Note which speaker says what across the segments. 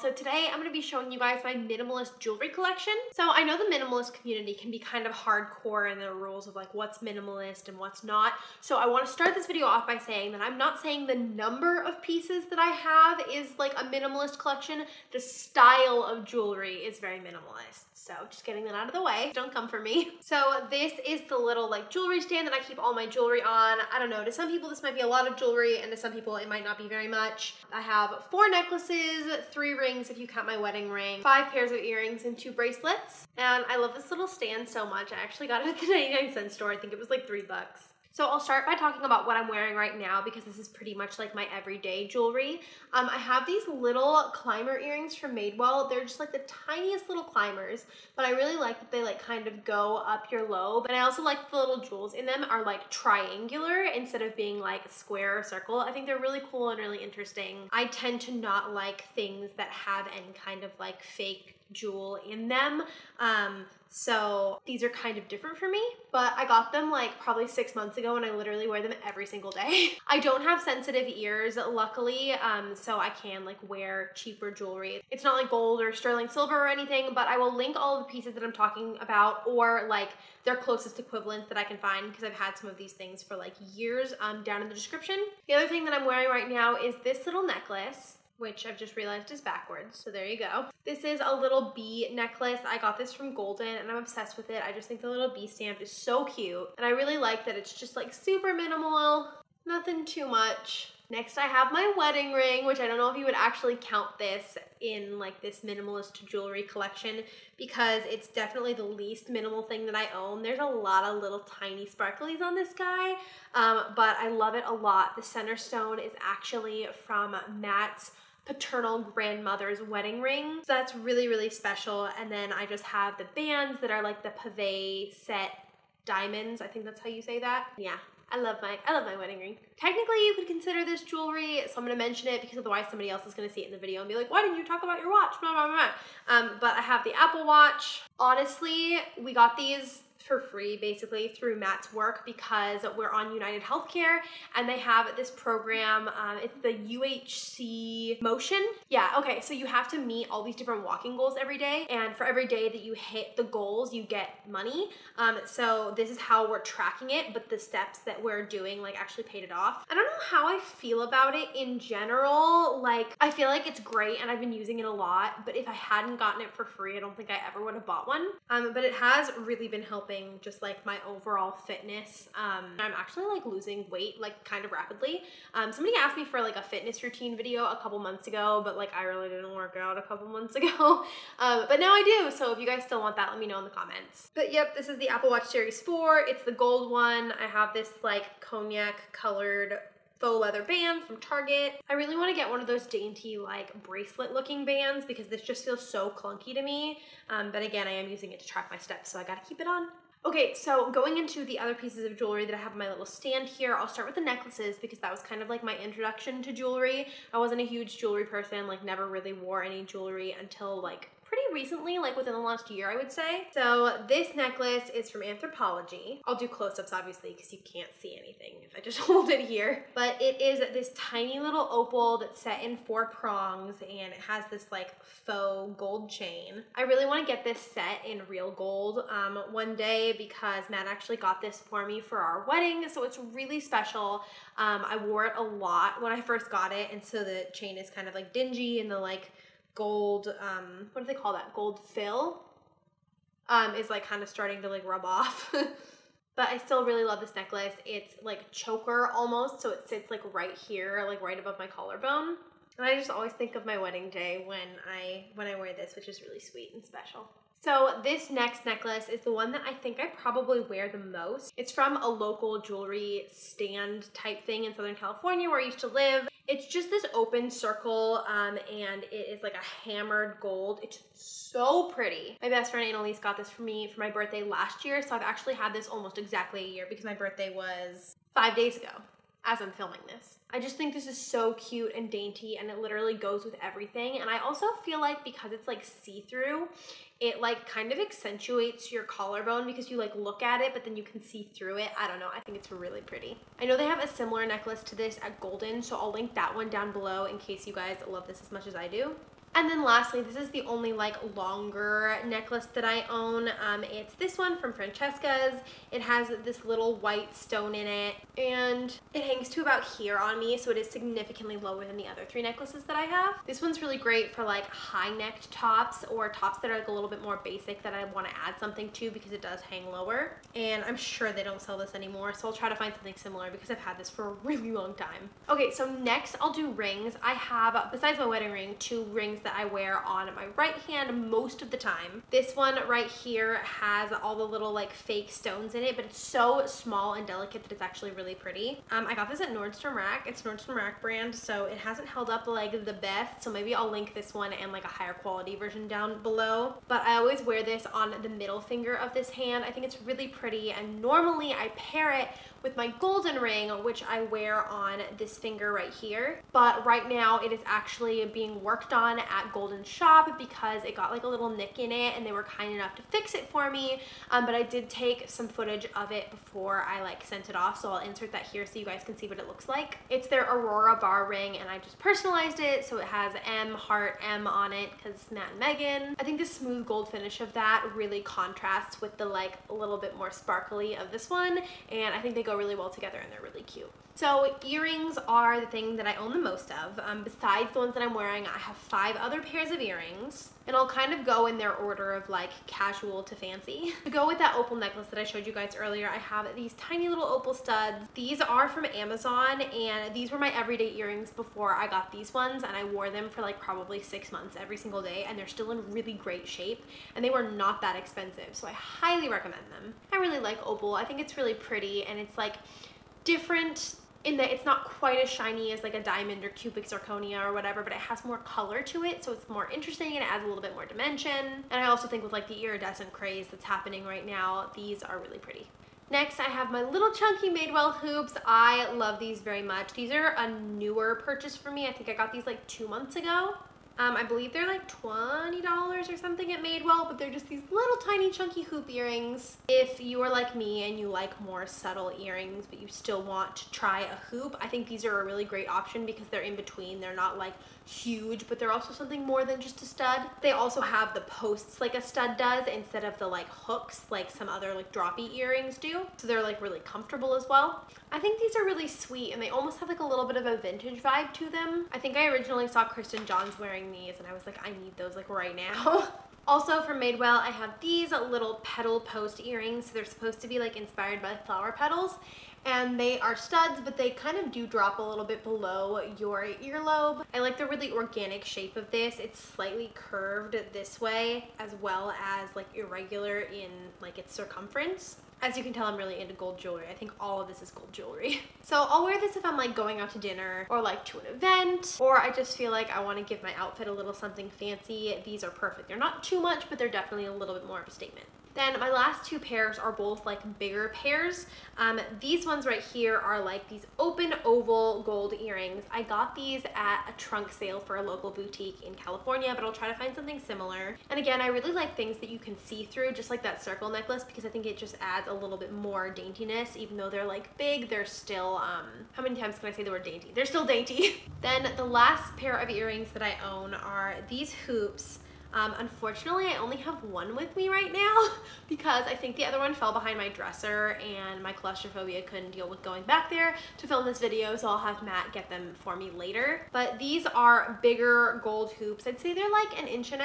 Speaker 1: So today I'm going to be showing you guys my minimalist jewelry collection. So I know the minimalist community can be kind of hardcore in their rules of like what's minimalist and what's not. So I want to start this video off by saying that I'm not saying the number of pieces that I have is like a minimalist collection. The style of jewelry is very minimalist. So just getting that out of the way. Don't come for me. So this is the little like jewelry stand that I keep all my jewelry on. I don't know, to some people this might be a lot of jewelry and to some people it might not be very much. I have 4 necklaces, 3 rings if you count my wedding ring, 5 pairs of earrings and 2 bracelets. And I love this little stand so much. I actually got it at the 99-cent store. I think it was like $3. So I'll start by talking about what I'm wearing right now because this is pretty much like my everyday jewelry. I have these little climber earrings from Madewell. They're just like the tiniest little climbers, but I really like that they like kind of go up your lobe. And I also like the little jewels in them are like triangular instead of being like square or circle. I think they're really cool and really interesting. I tend to not like things that have any kind of like fake jewel in them. So these are kind of different for me, but I got them like probably 6 months ago and I literally wear them every single day. I don't have sensitive ears, luckily, so I can like wear cheaper jewelry. It's not like gold or sterling silver or anything, but I will link all of the pieces that I'm talking about or like their closest equivalents that I can find because I've had some of these things for like years down in the description. The other thing that I'm wearing right now is this little necklace, which I've just realized is backwards, so there you go. This is a little bee necklace. I got this from Golden and I'm obsessed with it. I just think the little bee stamp is so cute. And I really like that it's just like super minimal, nothing too much. Next I have my wedding ring, which I don't know if you would actually count this in like this minimalist jewelry collection because it's definitely the least minimal thing that I own. There's a lot of little tiny sparklies on this guy, but I love it a lot. The center stone is actually from Matt's paternal grandmother's wedding ring. So that's really, really special. And then I just have the bands that are like the pave set diamonds. I think that's how you say that. Yeah. I love my wedding ring. Technically, you could consider this jewelry, so I'm gonna mention it because otherwise somebody else is gonna see it in the video and be like, why didn't you talk about your watch? Blah, blah, blah. But I have the Apple Watch. Honestly, we got these for free basically through Matt's work because we're on United Healthcare and they have this program, it's the UHC Motion. Yeah, okay, so you have to meet all these different walking goals every day, and for every day that you hit the goals, you get money. So this is how we're tracking it, but the steps that we're doing like actually paid it off. I don't know how I feel about it in general. Like, I feel like it's great and I've been using it a lot, but if I hadn't gotten it for free, I don't think I ever would have bought one. But it has really been helping just like my overall fitness. I'm actually like losing weight like kind of rapidly. Somebody asked me for like a fitness routine video a couple months ago, but like I really didn't work out a couple months ago. But now I do, so if you guys still want that, let me know in the comments. But yep, this is the Apple Watch Series 4. It's the gold one. I have this like cognac colored faux leather band from Target. I really want to get one of those dainty like bracelet looking bands because this just feels so clunky to me. But again, I am using it to track my steps, so I gotta keep it on. Okay, so going into the other pieces of jewelry that I have on my little stand here, I'll start with the necklaces because that was kind of like my introduction to jewelry. I wasn't a huge jewelry person, like never really wore any jewelry until like pretty recently, like within the last year, I would say. So this necklace is from Anthropologie. I'll do close-ups obviously because you can't see anything if I just hold it here. But it is this tiny little opal that's set in 4 prongs and it has this like faux gold chain. I really want to get this set in real gold one day because Matt actually got this for me for our wedding, so it's really special. I wore it a lot when I first got it, and so the chain is kind of like dingy and the like gold, what do they call that? Gold fill is like kind of starting to like rub off. But I still really love this necklace. It's like choker almost, so it sits like right here, like right above my collarbone. And I just always think of my wedding day when I wear this, which is really sweet and special. So this next necklace is the one that I think I probably wear the most. It's from a local jewelry stand type thing in Southern California where I used to live. It's just this open circle and it is like a hammered gold. It's so pretty. My best friend Annalise got this for me for my birthday last year, so I've actually had this almost exactly a year because my birthday was 5 days ago as I'm filming this. I just think this is so cute and dainty and it literally goes with everything. And I also feel like because it's like see-through, it like kind of accentuates your collarbone because you like look at it, but then you can see through it. I don't know, I think it's really pretty. I know they have a similar necklace to this at Golden, so I'll link that one down below in case you guys love this as much as I do. And then lastly, this is the only like longer necklace that I own. It's this one from Francesca's. It has this little white stone in it and it hangs to about here on me, so it is significantly lower than the other 3 necklaces that I have. This one's really great for like high necked tops or tops that are like a little bit more basic that I want to add something to because it does hang lower. And I'm sure they don't sell this anymore, so I'll try to find something similar because I've had this for a really long time. Okay, so next I'll do rings. I have, besides my wedding ring, 2 rings that I wear on my right hand most of the time. This one right here has all the little like fake stones in it, but it's so small and delicate that it's actually really pretty. I got this at Nordstrom Rack. It's Nordstrom Rack brand, so it hasn't held up like the best, so maybe I'll link this one and like a higher quality version down below. But I always wear this on the middle finger of this hand. I think it's really pretty, and normally I pair it with my golden ring, which I wear on this finger right here. But right now it is actually being worked on at Golden Shop because it got like a little nick in it and they were kind enough to fix it for me. But I did take some footage of it before I like sent it off, so I'll insert that here so you guys can see what it looks like. It's their Aurora bar ring and I just personalized it, so it has M, heart, M on it because Matt and Megan. I think the smooth gold finish of that really contrasts with the like a little bit more sparkly of this one, and I think they go really well together and they're really cute. So earrings are the thing that I own the most of. Besides the ones that I'm wearing, I have 5 other pairs of earrings, and I'll kind of go in their order of like casual to fancy. To go with that opal necklace that I showed you guys earlier, I have these tiny little opal studs. These are from Amazon, and these were my everyday earrings before I got these ones, and I wore them for like probably 6 months every single day, and they're still in really great shape, and they were not that expensive, so I highly recommend them. I really like opal. I think it's really pretty, and it's like different in that it's not quite as shiny as like a diamond or cubic zirconia or whatever, but it has more color to it, so it's more interesting and it adds a little bit more dimension. And I also think with like the iridescent craze that's happening right now, these are really pretty. Next, I have my little chunky Madewell hoops. I love these very much. These are a newer purchase for me. I think I got these like 2 months ago. I believe they're like $20 or something at Madewell, but they're just these little tiny chunky hoop earrings. If you are like me and you like more subtle earrings, but you still want to try a hoop, I think these are a really great option because they're in between. They're not like huge, but they're also something more than just a stud. They also have the posts like a stud does instead of the like hooks like some other like droppy earrings do. So they're like really comfortable as well. I think these are really sweet and they almost have like a little bit of a vintage vibe to them. I think I originally saw Kristen Johns wearing these and I was like, I need those like right now. Also from Madewell, I have these little petal post earrings. They're supposed to be like inspired by flower petals, and they are studs, but they kind of do drop a little bit below your earlobe. I like the really organic shape of this. It's slightly curved this way as well as like irregular in like its circumference. As you can tell, I'm really into gold jewelry. I think all of this is gold jewelry. So I'll wear this if I'm like going out to dinner or like to an event, or I just feel like I want to give my outfit a little something fancy. These are perfect. They're not too much, but they're definitely a little bit more of a statement. Then my last 2 pairs are both like bigger pairs. These ones right here are like these open oval gold earrings. I got these at a trunk sale for a local boutique in California, but I'll try to find something similar. And again, I really like things that you can see through, just like that circle necklace, because I think it just adds a little bit more daintiness. Even though they're like big, they're still, how many times can I say the word dainty? They're still dainty. Then the last pair of earrings that I own are these hoops. Unfortunately, I only have one with me right now because I think the other one fell behind my dresser and my claustrophobia couldn't deal with going back there to film this video, so I'll have Matt get them for me later. But these are bigger gold hoops. I'd say they're like 1.5 inches.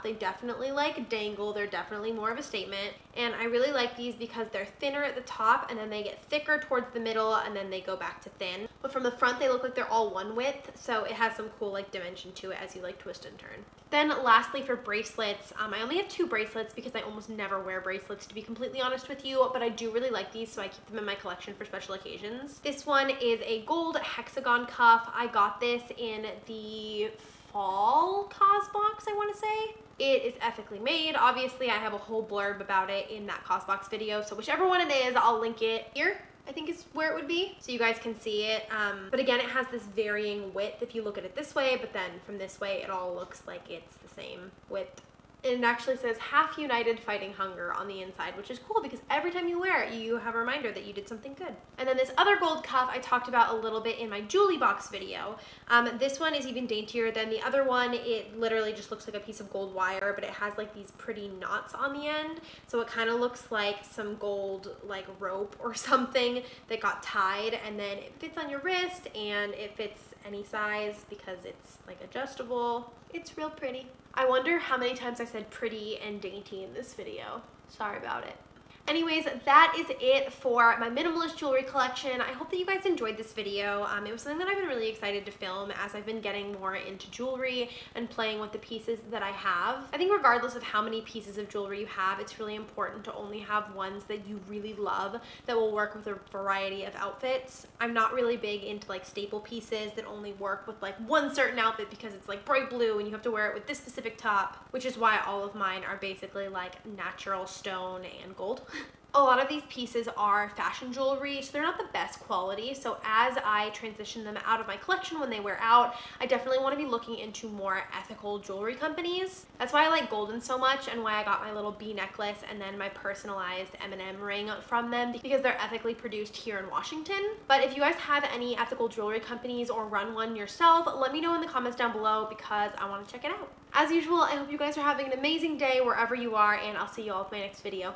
Speaker 1: They definitely like dangle. They're definitely more of a statement. And I really like these because they're thinner at the top and then they get thicker towards the middle and then they go back to thin. But from the front, they look like they're all one width, so it has some cool like dimension to it as you like twist and turn. Then lastly for bracelets, I only have 2 bracelets because I almost never wear bracelets, to be completely honest with you, but I do really like these, so I keep them in my collection for special occasions. This one is a gold hexagon cuff. I got this in the fall cos box, I want to say. It is ethically made. Obviously, I have a whole blurb about it in that cos box video, so whichever one it is, I'll link it here. I think is where it would be, so you guys can see it. But again, it has this varying width if you look at it this way, but then from this way, it all looks like it's the same width. And it actually says half united fighting hunger on the inside, which is cool because every time you wear it, you have a reminder that you did something good. And then this other gold cuff I talked about a little bit in my Julie box video. This one is even daintier than the other one. It literally just looks like a piece of gold wire, but it has like these pretty knots on the end. So it kind of looks like some gold like rope or something that got tied, and then it fits on your wrist and it fits any size because it's like adjustable. It's real pretty. I wonder how many times I said pretty and dainty in this video. Sorry about it. Anyways, that is it for my minimalist jewelry collection. I hope that you guys enjoyed this video. It was something that I've been really excited to film as I've been getting more into jewelry and playing with the pieces that I have. I think regardless of how many pieces of jewelry you have, it's really important to only have ones that you really love that will work with a variety of outfits. I'm not really big into like staple pieces that only work with like one certain outfit because it's like bright blue and you have to wear it with this specific top, which is why all of mine are basically like natural stone and gold. A lot of these pieces are fashion jewelry, so they're not the best quality. So as I transition them out of my collection when they wear out, I definitely want to be looking into more ethical jewelry companies. That's why I like Golden so much and why I got my little bee necklace and then my personalized M&M ring from them, because they're ethically produced here in Washington. But if you guys have any ethical jewelry companies or run one yourself, let me know in the comments down below because I want to check it out. As usual, I hope you guys are having an amazing day wherever you are, and I'll see you all in my next video.